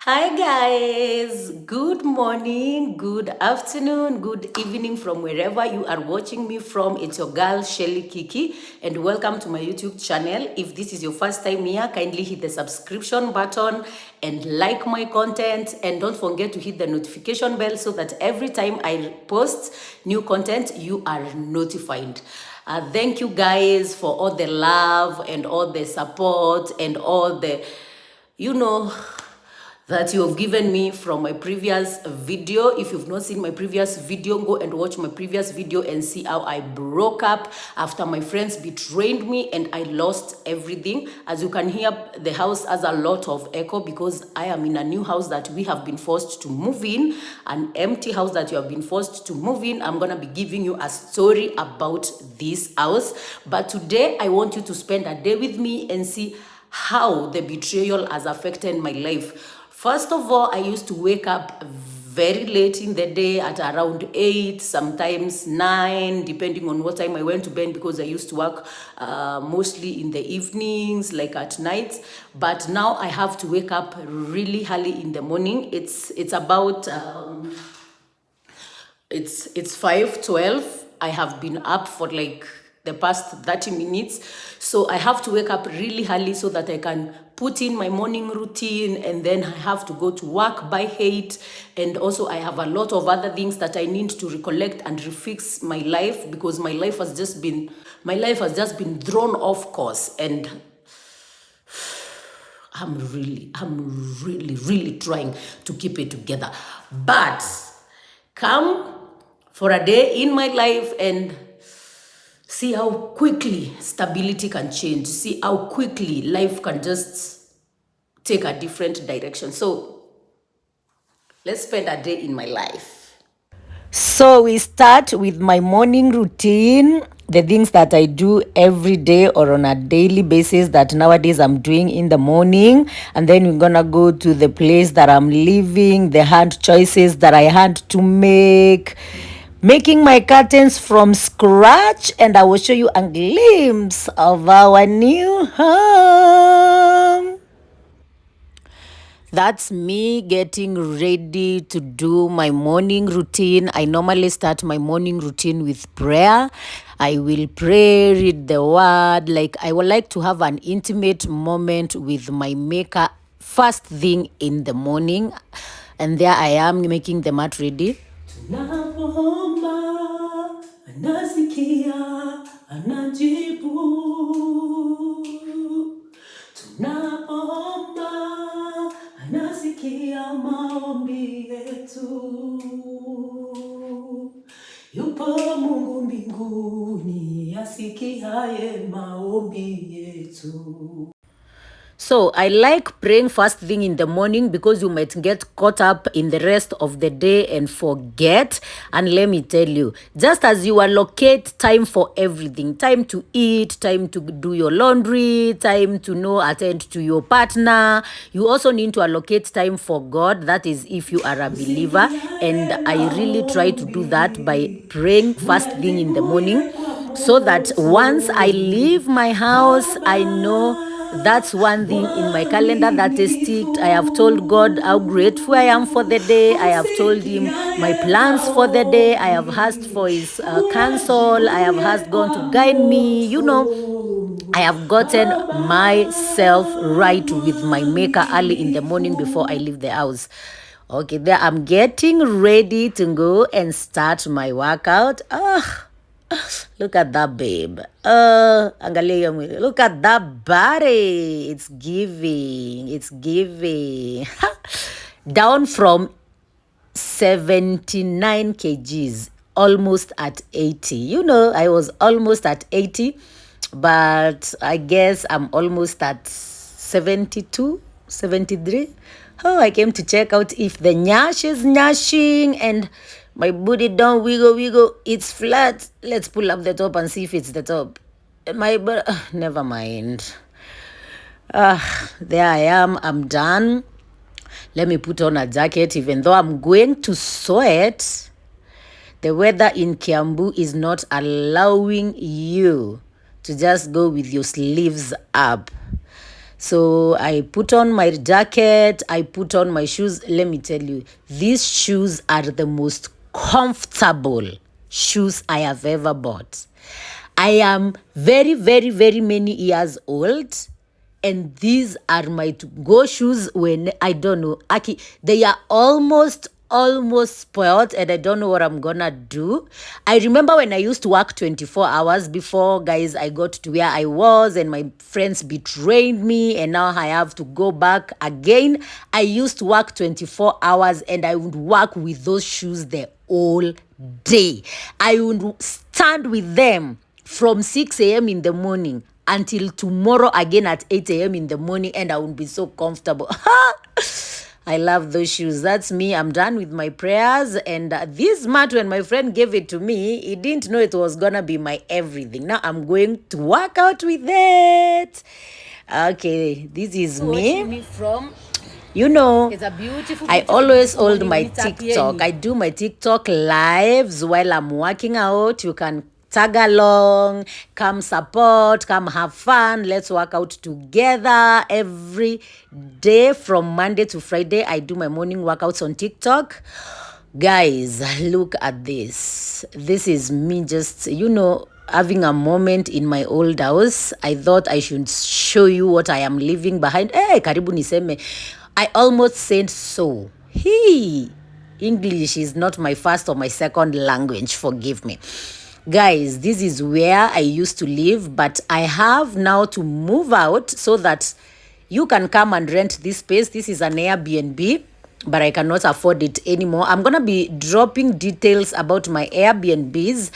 Hi guys, good morning, good afternoon, good evening from wherever you are watching me from. It's your girl Shelly Kiki and welcome to my YouTube channel. If this is your first time here, kindly hit the subscription button and like my content, and don't forget to hit the notification bell so that every time I post new content you are notified. Thank you guys for all the love and all the support and all the you know that you have given me from my previous video. If you've not seen my previous video, go and watch my previous video and see how I broke up after my friends betrayed me and I lost everything. As you can hear, the house has a lot of echo because I am in a new house that we have been forced to move in, an empty house that you have been forced to move in. I'm gonna be giving you a story about this house, but today I want you to spend a day with me and see how the betrayal has affected my life. First of all, I used to wake up very late in the day at around 8, sometimes 9, depending on what time I went to bed, because I used to work mostly in the evenings, like at night. But now I have to wake up really early in the morning. It's about it's 5:12. I have been up for like the past 30 minutes, so I have to wake up really early so that I can put in my morning routine, and then I have to go to work by 8, and also I have a lot of other things that I need to recollect and refix my life, because my life has just been thrown off course, and I'm really trying to keep it together. But come for a day in my life and see how quickly stability can change. See how quickly life can just take a different direction. So let's spend a day in my life. So we start with my morning routine, the things that I do every day or on a daily basis that nowadays I'm doing in the morning. And then we're gonna go to the place that I'm living, the hard choices that I had to make, making my curtains from scratch, and I will show you a glimpse of our new home. That's me getting ready to do my morning routine. I normally start my morning routine with prayer. I will pray, read the word. Like, I would like to have an intimate moment with my maker first thing in the morning. And there I am making the mat ready. Tunapoomba anasikia, anajibu. Tunapoomba anasikia maombi yetu. Yupo Mungu mbinguni asikiaye maombi yetu. So I like praying first thing in the morning because you might get caught up in the rest of the day and forget. And let me tell you, just as you allocate time for everything, time to eat, time to do your laundry, time to attend to your partner, you also need to allocate time for God. That is if you are a believer. And I really try to do that by praying first thing in the morning, so that once I leave my house, I know that's one thing in my calendar that is ticked. I have told God how grateful I am for the day. I have told him my plans for the day. I have asked for his counsel. I have asked God to guide me. I have gotten myself right with my maker early in the morning before I leave the house. Okay, there I'm getting ready to go and start my workout. Look at that, babe. Angalia mwili. Look at that body. It's giving. It's giving. Down from 79 kgs, almost at 80. I was almost at 80, but I guess I'm almost at 72, 73. Oh, I came to check out if the nyash is nyashing and my booty don't wiggle. It's flat. Let's pull up the top and see if it's the top. Never mind. There I am. I'm done. Let me put on a jacket, even though I'm going to sweat. The weather in Kiambu is not allowing you to just go with your sleeves up. So I put on my jacket, I put on my shoes. Let me tell you, these shoes are the most comfortable shoes I have ever bought. I am very, very, very many years old, and these are my to-go shoes. When I don't know, Aki, they are almost spoiled, and I don't know what I'm gonna do. I remember when I used to work 24 hours before, guys, I got to where I was, and my friends betrayed me, and now I have to go back again. I used to work 24 hours, and I would work with those shoes the whole day. I would stand with them from 6 a.m. in the morning until tomorrow again at 8 a.m. in the morning, and I would be so comfortable. I love those shoes. That's me. I'm done with my prayers. And this mat, when my friend gave it to me, he didn't know it was going to be my everything. Now I'm going to work out with it. Okay, this is me from... You know, it's a beautiful, I always hold my TikTok. I do my TikTok lives while I'm working out. You can tag along, come support, come have fun. Let's work out together every day from Monday to Friday. I do my morning workouts on TikTok. Guys, look at this. This is me just, having a moment in my old house. I thought I should show you what I am leaving behind. Hey, karibu niseme. I almost said so. English is not my first or my second language. Forgive me. Guys, this is where I used to live, but I have now to move out so that you can come and rent this space. This is an Airbnb, but I cannot afford it anymore. I'm going to be dropping details about my Airbnbs.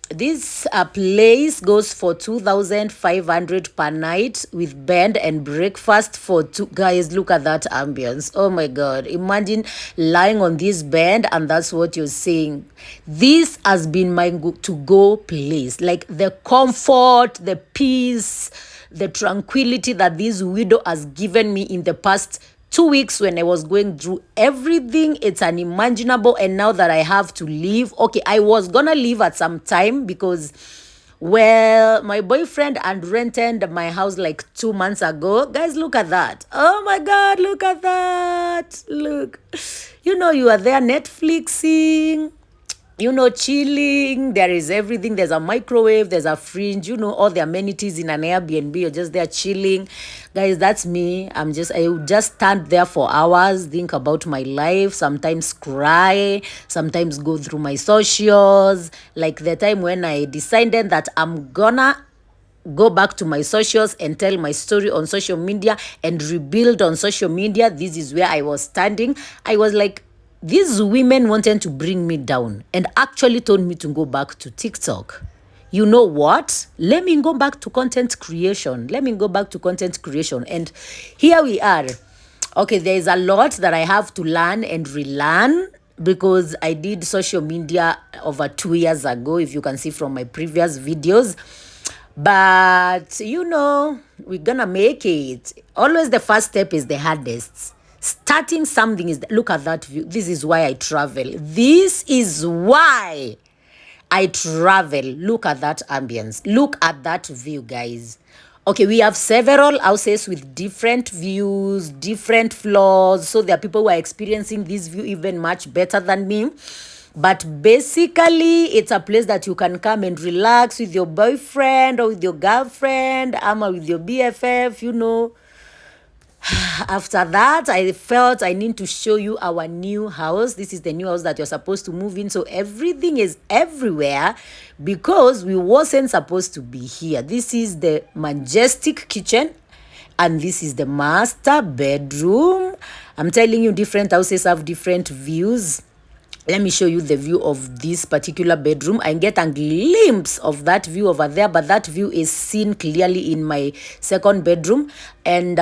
This place goes for 2,500 per night with bed and breakfast for two. Guys, look at that ambience. Oh my God. Imagine lying on this bed and that's what you're seeing. This has been my to-go place. Like the comfort, the peace, the tranquility that this widow has given me in the past 2 weeks when I was going through everything. It's unimaginable. And now that I have to leave, okay, I was gonna leave at some time because, well, my boyfriend had rented my house like 2 months ago. Guys, look at that. Oh my God, look at that. Look, you are there Netflixing, chilling. There is everything. There's a microwave, there's a fridge, all the amenities in an Airbnb. You're just there chilling. Guys, that's me. I would just stand there for hours, think about my life, sometimes cry, sometimes go through my socials. Like the time when I decided that I'm gonna go back to my socials and tell my story on social media and rebuild on social media. This is where I was standing. I was like, these women wanted to bring me down and actually told me to go back to TikTok. You know what? Let me go back to content creation. And here we are. Okay, there is a lot that I have to learn and relearn because I did social media over 2 years ago, if you can see from my previous videos. But, we're gonna make it. Always the first step is the hardest. Starting something look at that view. This is why I travel. This is why I travel. Look at that ambience. Look at that view, guys. Okay, we have several houses with different views, different floors. So there are people who are experiencing this view even much better than me. But basically, it's a place that you can come and relax with your boyfriend or with your girlfriend, or with your BFF, After that, I felt I need to show you our new house. This is the new house that you're supposed to move in. So everything is everywhere because we wasn't supposed to be here. This is the majestic kitchen and this is the master bedroom. I'm telling you, different houses have different views. Let me show you the view of this particular bedroom. I get a glimpse of that view over there, but that view is seen clearly in my second bedroom. And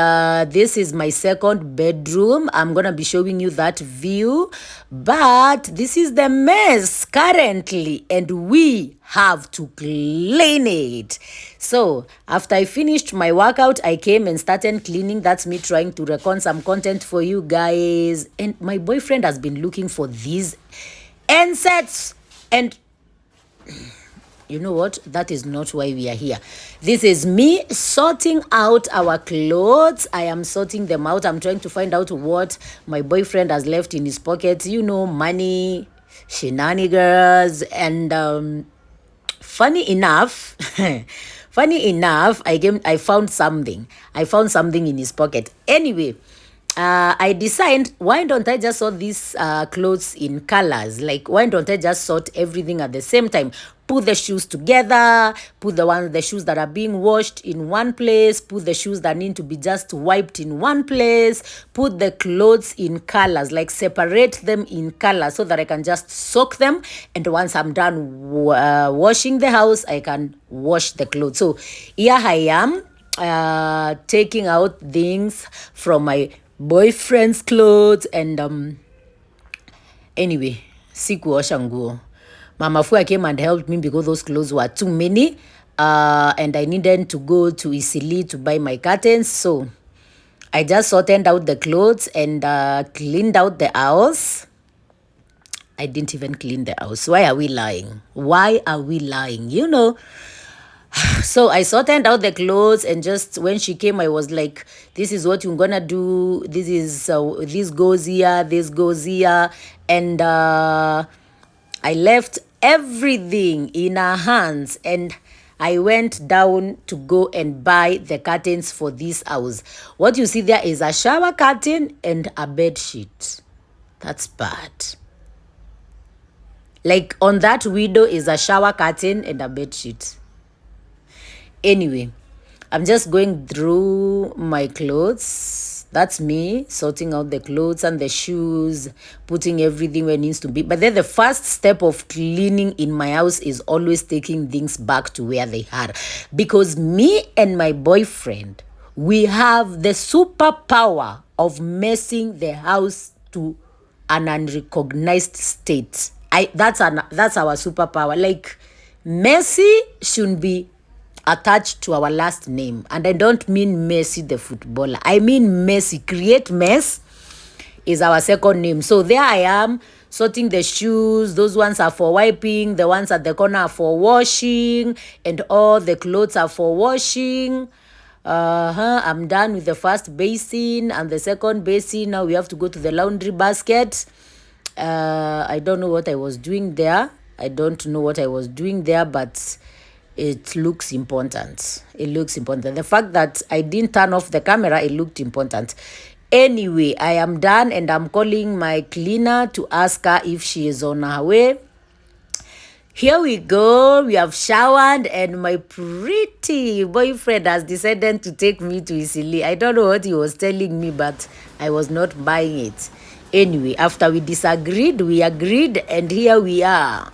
this is my second bedroom. I'm going to be showing you that view. But this is the mess currently, and we have to clean it. So after I finished my workout, I came and started cleaning. That's me trying to record some content for you guys. And my boyfriend has been looking for these insets, and You know what? That is not why we are here. This is me sorting out our clothes. I am sorting them out. I'm trying to find out what my boyfriend has left in his pockets. You know, money, shenanigans, and funny enough, I found something. I found something in his pocket. Anyway, I decided, why don't I just sort these clothes in colors? Like, why don't I just sort everything at the same time? Put the shoes together, put the shoes that are being washed in one place, put the shoes that need to be just wiped in one place, put the clothes in colors, like separate them in colors so that I can just soak them. And once I'm done washing the house, I can wash the clothes. So here I am, taking out things from my boyfriend's clothes, and anyway, sikuosha nguo. Mama Fua came and helped me because those clothes were too many, and I needed to go to Isili to buy my curtains. So I just sorted out the clothes and cleaned out the house. I didn't even clean the house. Why are we lying? Why are we lying? You know. So I sorted out the clothes, and just when she came, I was like, this is what you're gonna do. This goes here, this goes here. And I left everything in her hands, and I went down to go and buy the curtains for this house. What you see there is a shower curtain and a bed sheet. That's bad. Like on that window is a shower curtain and a bed sheet. Anyway, I'm just going through my clothes. That's me sorting out the clothes and the shoes, putting everything where it needs to be. But then the first step of cleaning in my house is always taking things back to where they are. Because me and my boyfriend, we have the superpower of messing the house to an unrecognized state. That's our superpower. Like, messy shouldn't be attached to our last name. And I don't mean Messi the footballer. I mean Messi. Create mess is our second name. So there I am sorting the shoes. Those ones are for wiping. The ones at the corner are for washing. And all the clothes are for washing. I'm done with the first basin and the second basin. Now we have to go to the laundry basket. I don't know what I was doing there. But it looks important. The fact that I didn't turn off the camera, it looked important. Anyway, I am done, and I'm calling my cleaner to ask her if she is on her way. Here we go. We have showered, and my pretty boyfriend has decided to take me to Isili. I don't know what he was telling me, but I was not buying it. Anyway, after we disagreed, we agreed, and here we are.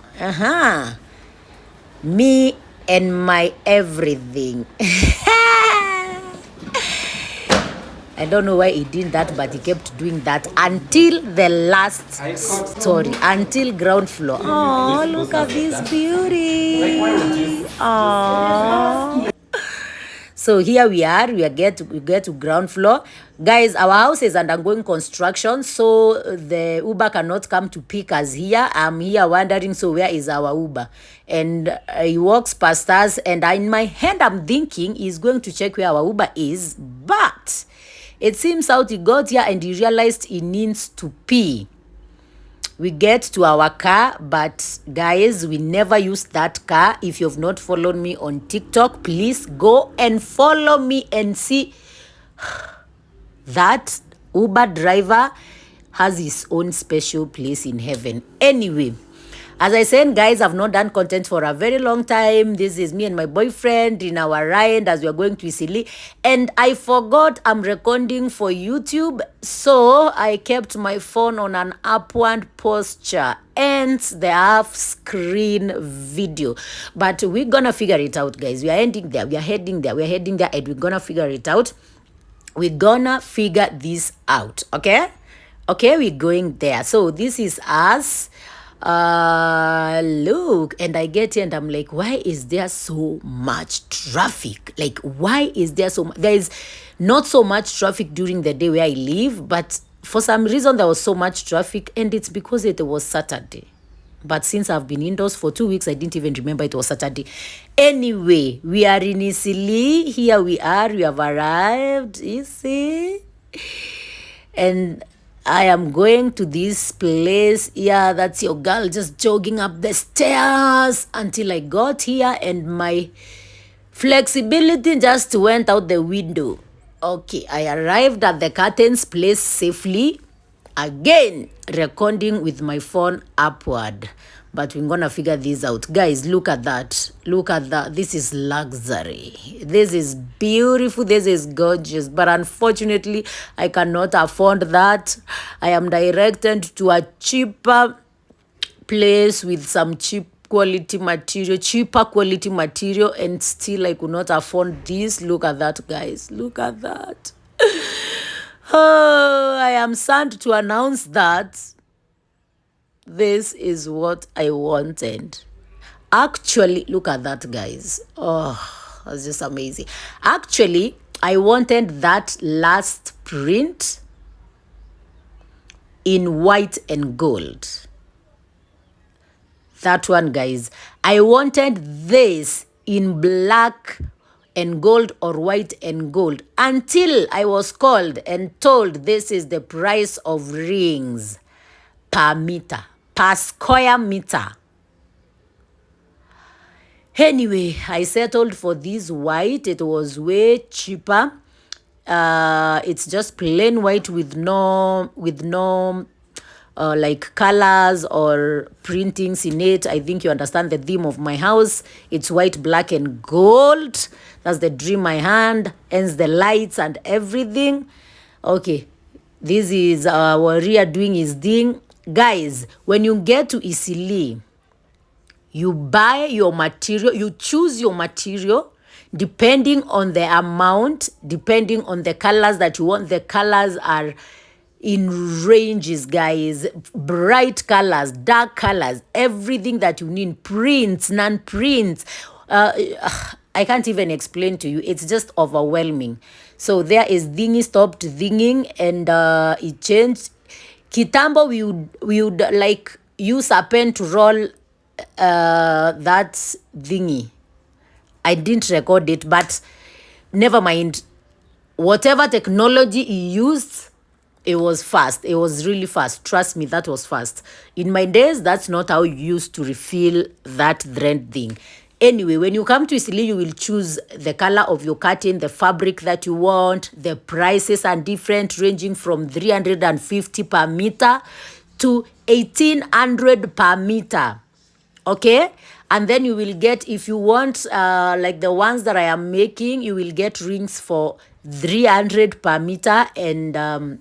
Me and my everything. I don't know why he did that, but he kept doing that until the last story, until ground floor. Oh, look at this beauty. Oh. So here we are. We get to ground floor. Guys, our house is undergoing construction, so the Uber cannot come to pick us here. I'm here wondering, so where is our Uber? And he walks past us, and in my head, I'm thinking he's going to check where our Uber is. But it seems out he got here and he realized he needs to pee. We get to our car, but guys, we never use that car. If you have not followed me on TikTok, please go and follow me and see. That Uber driver has his own special place in heaven. Anyway, as I said, guys, I've not done content for a very long time. This is me and my boyfriend in our ride as we are going to Isili. And I forgot I'm recording for YouTube. So I kept my phone on an upward posture and the half screen video. But we're going to figure it out, guys. We are heading there. And we're going to figure it out. We're going to figure this out. Okay, we're going there. So this is us. Look, and I get here and I'm like, why is there so much traffic? Like, why is there so much? There is not so much traffic during the day where I live, but for some reason there was so much traffic, and it's because it was Saturday. But since I've been indoors for 2 weeks, I didn't even remember it was Saturday. Anyway, we are in Isili. Here we are. We have arrived. You see? And I am going to this place. Yeah, that's your girl just jogging up the stairs until I got here and my flexibility just went out the window. Okay, I arrived at the curtains place safely. Again, recording with my phone upward. But we're gonna figure this out. Guys, look at that. Look at that. This is luxury. This is beautiful. This is gorgeous. But unfortunately, I cannot afford that. I am directed to a cheaper place with some cheaper quality material, and still I could not afford this. Look at that, guys. Look at that. Oh, I am sad to announce that this is what I wanted. Actually, look at that, guys. Oh, that's just amazing. Actually, I wanted that last print in white and gold. That one, guys. I wanted this in black and gold or white and gold until I was called and told this is the price of rings per meter, per square meter. Anyway, I settled for this white. It was way cheaper. It's just plain white with no like colors or printings in it. I think you understand the theme of my house. It's white, black, and gold. That's the dream I had, hence the lights and everything. Okay, this is Waria doing his thing. Guys, when you get to Isili, you buy your material, you choose your material depending on the amount, depending on the colors that you want. The colors are in ranges, guys. Bright colors, dark colors, everything that you need. Prints, non-prints. I can't even explain to you. It's just overwhelming. So there is thingy stopped thinging and it changed. Kitambo, we would like use a pen to roll that thingy. I didn't record it, but never mind. Whatever technology he used, it was fast. It was really fast. Trust me, that was fast. In my days, that's not how you used to refill that thread thing. Anyway, when you come to Isili, you will choose the color of your curtain, the fabric that you want. The prices are different, ranging from 350 per meter to 1800 per meter. Okay? And then you will get, if you want, like the ones that I am making, you will get rings for 300 per meter. And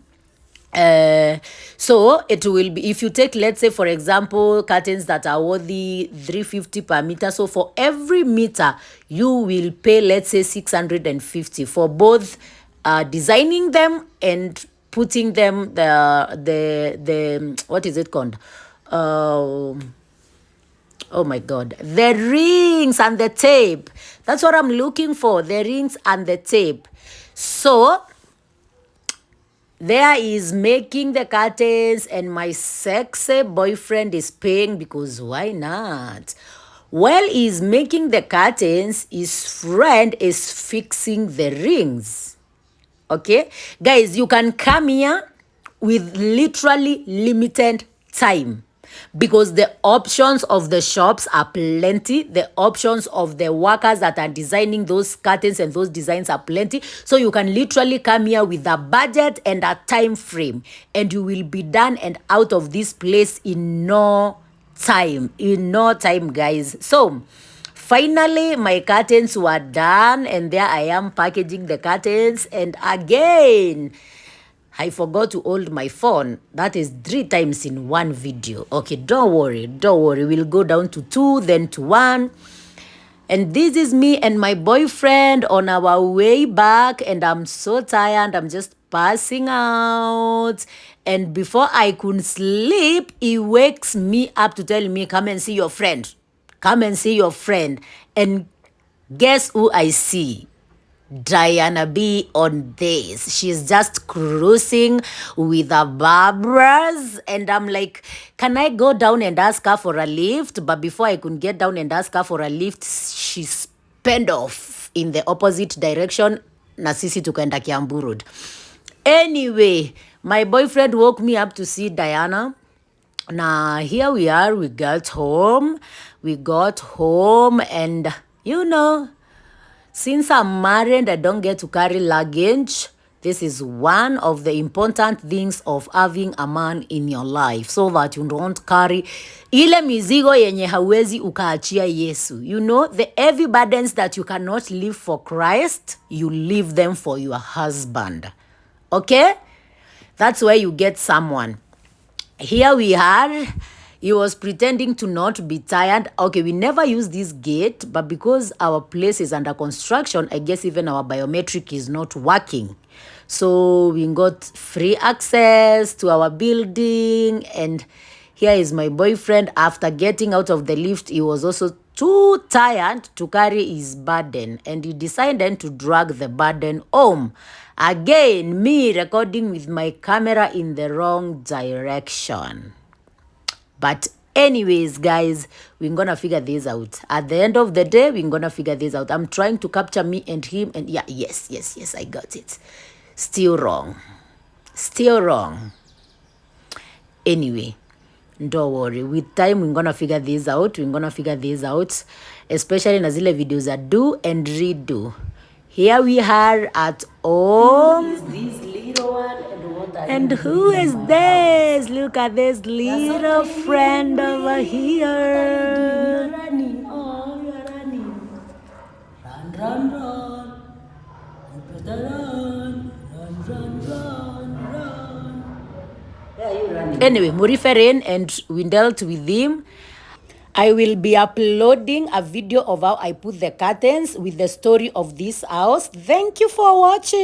so it will be, if you take, let's say, for example, curtains that are worthy 350 per meter. So for every meter, you will pay, let's say, 650 for both designing them and putting them the what is it called? Oh my God, the rings and the tape. That's what I'm looking for, the rings and the tape. So there is making the curtains and my sexy boyfriend is paying, because why not? While he's making the curtains, his friend is fixing the rings. Okay? Guys, you can come here with literally limited time, because the options of the shops are plenty. The options of the workers that are designing those curtains and those designs are plenty. So you can literally come here with a budget and a time frame, and you will be done and out of this place in no time. In no time, guys. So finally, my curtains were done, and there I am packaging the curtains. And again, I forgot to hold my phone. That is 3 times in one video. Okay, don't worry. We'll go down to 2, then to 1. And this is me and my boyfriend on our way back. And I'm so tired. I'm just passing out. And before I could sleep, he wakes me up to tell me, come and see your friend. Come and see your friend. And guess who I see? Diana B on this. She's just cruising with the Barbaras, and I'm like, can I go down and ask her for a lift? But before I could get down and ask her for a lift, she sped off in the opposite direction. Na sisi tukaenda Kiambu Road. Anyway, my boyfriend woke me up to see Diana. Now here we are. We got home, and you know, since I'm married, I don't get to carry luggage. This is one of the important things of having a man in your life, so that you don't carry ile mizigo yenye hawezi ukaachia Yesu. You know, the heavy burdens that you cannot live for Christ, you leave them for your husband. Okay? That's where you get someone. Here we are. He was pretending to not be tired. Okay, we never use this gate, but because our place is under construction, I guess even our biometric is not working. So we got free access to our building. And here is my boyfriend. After getting out of the lift, he was also too tired to carry his burden, and he decided to drag the burden home. Again, me recording with my camera in the wrong direction. But anyways, guys, we're gonna figure this out. At the end of the day, we're gonna figure this out. I'm trying to capture me and him, and yeah, yes, I got it. Still wrong. Anyway, don't worry. With time, we're gonna figure this out. Especially na zile videos I do and redo. Here we are at home. Who is this little one, and what are And you who doing is in my this? house? Look at this little Tiny friend over baby. What are you doing? here. You're running. Oh, you're running. Run. You better run. Run. Where are you running? Anyway, Muriferin, and we dealt with him. I will be uploading a video of how I put the curtains with the story of this house. Thank you for watching.